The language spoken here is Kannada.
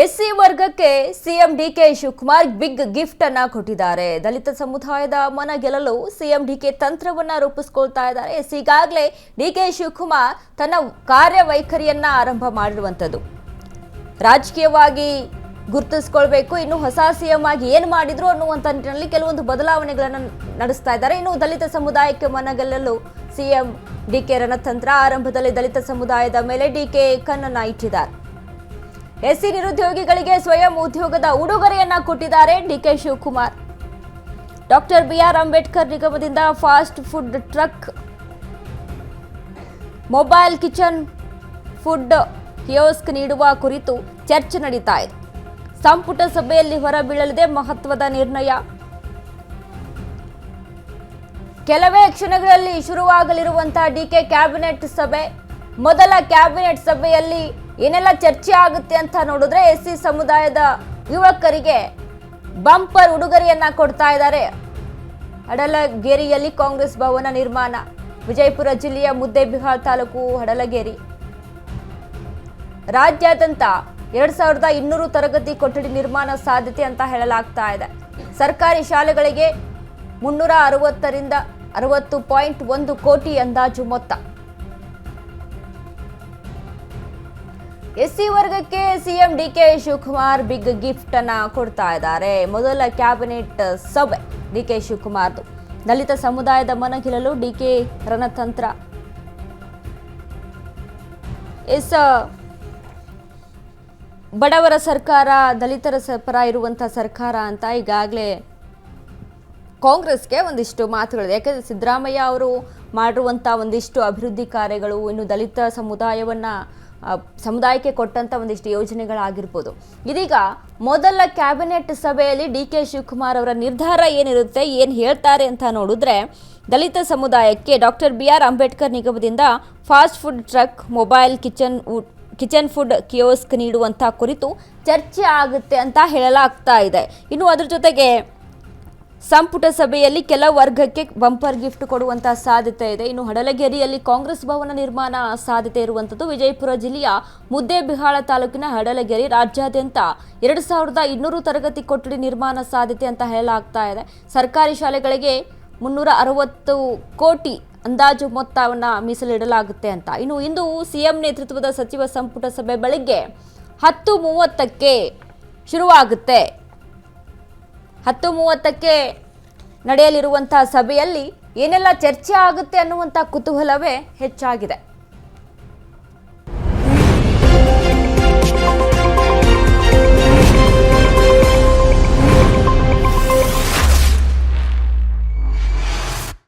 ಎಸ್ಸಿ ವರ್ಗಕ್ಕೆ CM DK Shivakumar big gift ಅನ್ನ ಕೊಟ್ಟಿದ್ದಾರೆ. ದಲಿತ ಸಮುದಾಯದ ಮನ ಗೆಲ್ಲಲು ಸಿಎಂ ಡಿಕೆ ತಂತ್ರವನ್ನ ರೂಪಿಸಿಕೊಳ್ತಾ ಇದ್ದಾರೆ. ಈಗಾಗಲೇ ಡಿಕೆ ಶಿವಕುಮಾರ್ ತನ್ನ ಕಾರ್ಯವೈಖರಿಯನ್ನ ಆರಂಭ ಮಾಡಿರುವಂತದ್ದು. ರಾಜಕೀಯವಾಗಿ ಗುರುತಿಸಿಕೊಳ್ಳಬೇಕು, ಇನ್ನು ಹೊಸ ಸಿಎಂ ಆಗಿ ಏನು ಮಾಡಿದ್ರು ಅನ್ನುವಂತ ನಿಟ್ಟಿನಲ್ಲಿ ಕೆಲವೊಂದು ಬದಲಾವಣೆಗಳನ್ನು ನಡೆಸ್ತಾ ಇದ್ದಾರೆ. ಇನ್ನು ದಲಿತ ಸಮುದಾಯಕ್ಕೆ ಮನ ಗೆಲ್ಲಲು ಸಿಎಂ ಡಿಕೆ ರಣತಂತ್ರ. ಆರಂಭದಲ್ಲಿ ದಲಿತ ಸಮುದಾಯದ ಮೇಲೆ ಡಿಕೆ ಕಣ್ಣನ್ನ ಇಟ್ಟಿದ್ದಾರೆ. ಎಸ್ಸಿ ನಿರುದ್ಯೋಗಿಗಳಿಗೆ ಸ್ವಯಂ ಉದ್ಯೋಗದ ಉಡುಗೊರೆಯನ್ನ ಕೊಟ್ಟಿದ್ದಾರೆ ಡಿಕೆ ಶಿವಕುಮಾರ್. ಡಾಕ್ಟರ್ ಬಿಆರ್ ಅಂಬೇಡ್ಕರ್ ನಿಗಮದಿಂದ fast food truck, mobile kitchen food kiosk ನೀಡುವ ಕುರಿತು ಚರ್ಚೆ ನಡೀತಾ ಇದೆ. ಸಂಪುಟ ಸಭೆಯಲ್ಲಿ ಹೊರಬೀಳಲಿದೆ ಮಹತ್ವದ ನಿರ್ಣಯ. ಕೆಲವೇ ಕ್ಷಣಗಳಲ್ಲಿ ಶುರುವಾಗಲಿರುವಂತಹ ಡಿಕೆ ಕ್ಯಾಬಿನೆಟ್ ಸಭೆ. ಮೊದಲ ಕ್ಯಾಬಿನೆಟ್ ಸಭೆಯಲ್ಲಿ ಏನೆಲ್ಲ ಚರ್ಚೆ ಆಗುತ್ತೆ ಅಂತ ನೋಡಿದ್ರೆ, ಎಸ್ಸಿ ಸಮುದಾಯದ ಯುವಕರಿಗೆ ಬಂಪರ್ ಉಡುಗೊರೆಯನ್ನ ಕೊಡ್ತಾ ಇದ್ದಾರೆ. ಹಡಲಗೇರಿಯಲ್ಲಿ ಕಾಂಗ್ರೆಸ್ ಭವನ ನಿರ್ಮಾಣ. ವಿಜಯಪುರ ಜಿಲ್ಲೆಯ ಮುದ್ದೇಬಿಹಾಳ್ ತಾಲೂಕು ಹಡಲಗೇರಿ. ರಾಜ್ಯಾದ್ಯಂತ 2200 ತರಗತಿ ಕೊಠಡಿ ನಿರ್ಮಾಣ ಸಾಧ್ಯತೆ ಅಂತ ಹೇಳಲಾಗ್ತಾ ಇದೆ. ಸರ್ಕಾರಿ ಶಾಲೆಗಳಿಗೆ 360 ರಿಂದ 60.1 ಕೋಟಿ ಅಂದಾಜು ಮೊತ್ತ. ಎಸ್ಸಿ ವರ್ಗಕ್ಕೆ CM DK Shivakumar big gift ಅನ್ನ ಕೊಡ್ತಾ ಇದ್ದಾರೆ. ಮೊದಲ ಕ್ಯಾಬಿನೆಟ್ ಸಭೆ ಡಿಕೆ ಶಿವಕುಮಾರ್ದು. ದಲಿತ ಸಮುದಾಯದ ಮನ ಗೆಲ್ಲಲು ಡಿಕೆ ರಣತಂತ್ರ. ಬಡವರ ಸರ್ಕಾರ, ದಲಿತರ ಪರ ಇರುವಂತಹ ಸರ್ಕಾರ ಅಂತ ಈಗಾಗಲೇ ಕಾಂಗ್ರೆಸ್ಗೆ ಒಂದಿಷ್ಟು ಮಾತುಗಳಿದೆ. ಯಾಕಂದರೆ ಸಿದ್ದರಾಮಯ್ಯ ಅವರು ಮಾಡಿರುವಂಥ ಒಂದಿಷ್ಟು ಅಭಿವೃದ್ಧಿ ಕಾರ್ಯಗಳು, ಇನ್ನು ದಲಿತ ಸಮುದಾಯಕ್ಕೆ ಕೊಟ್ಟಂತ ಒಂದಿಷ್ಟು ಯೋಜನೆಗಳಾಗಿರ್ಬೋದು. ಇದೀಗ ಮೊದಲ ಕ್ಯಾಬಿನೆಟ್ ಸಭೆಯಲ್ಲಿ ಡಿಕೆ ಶಿವಕುಮಾರ್ ಅವರ ನಿರ್ಧಾರ ಏನಿರುತ್ತೆ, ಏನು ಹೇಳ್ತಾರೆ ಅಂತ ನೋಡಿದ್ರೆ, ದಲಿತ ಸಮುದಾಯಕ್ಕೆ ಡಾಕ್ಟರ್ ಬಿಆರ್ ಅಂಬೇಡ್ಕರ್ ನಿಗಮದಿಂದ fast food truck, mobile kitchen food kiosk ನೀಡುವಂಥ ಕುರಿತು ಚರ್ಚೆ ಆಗುತ್ತೆ ಅಂತ ಹೇಳಲಾಗ್ತಾ ಇದೆ. ಇನ್ನು ಅದ್ರ ಜೊತೆಗೆ ಸಂಪುಟ ಸಭೆಯಲ್ಲಿ ಕೆಲ ವರ್ಗಕ್ಕೆ ಬಂಪರ್ ಗಿಫ್ಟ್ ಕೊಡುವಂತಹ ಸಾಧ್ಯತೆ ಇದೆ. ಇನ್ನು ಹಡಲಗೇರಿಯಲ್ಲಿ ಕಾಂಗ್ರೆಸ್ ಭವನ ನಿರ್ಮಾಣ ಸಾಧ್ಯತೆ ಇರುವಂಥದ್ದು. ವಿಜಯಪುರ ಜಿಲ್ಲೆಯ ಮುದ್ದೇಬಿಹಾಳ ತಾಲೂಕಿನ ಹಡಲಗೇರಿ. ರಾಜ್ಯಾದ್ಯಂತ 2200 ತರಗತಿ ಕೊಠಡಿ ನಿರ್ಮಾಣ ಸಾಧ್ಯತೆ ಅಂತ ಹೇಳಲಾಗ್ತಾ ಇದೆ. ಸರ್ಕಾರಿ ಶಾಲೆಗಳಿಗೆ 360 ಕೋಟಿ ಅಂದಾಜು ಮೊತ್ತವನ್ನು ಮೀಸಲಿಡಲಾಗುತ್ತೆ ಅಂತ. ಇನ್ನು ಇಂದು ಸಿಎಂ ನೇತೃತ್ವದ ಸಚಿವ ಸಂಪುಟ ಸಭೆ ಬೆಳಗ್ಗೆ 10:30ಕ್ಕೆ ಶುರುವಾಗುತ್ತೆ. 10:30ಕ್ಕೆ ನಡೆಯಲಿರುವಂತಹ ಸಭೆಯಲ್ಲಿ ಏನೆಲ್ಲ ಚರ್ಚೆ ಆಗುತ್ತೆ ಅನ್ನುವಂಥ ಕುತೂಹಲವೇ ಹೆಚ್ಚಾಗಿದೆ.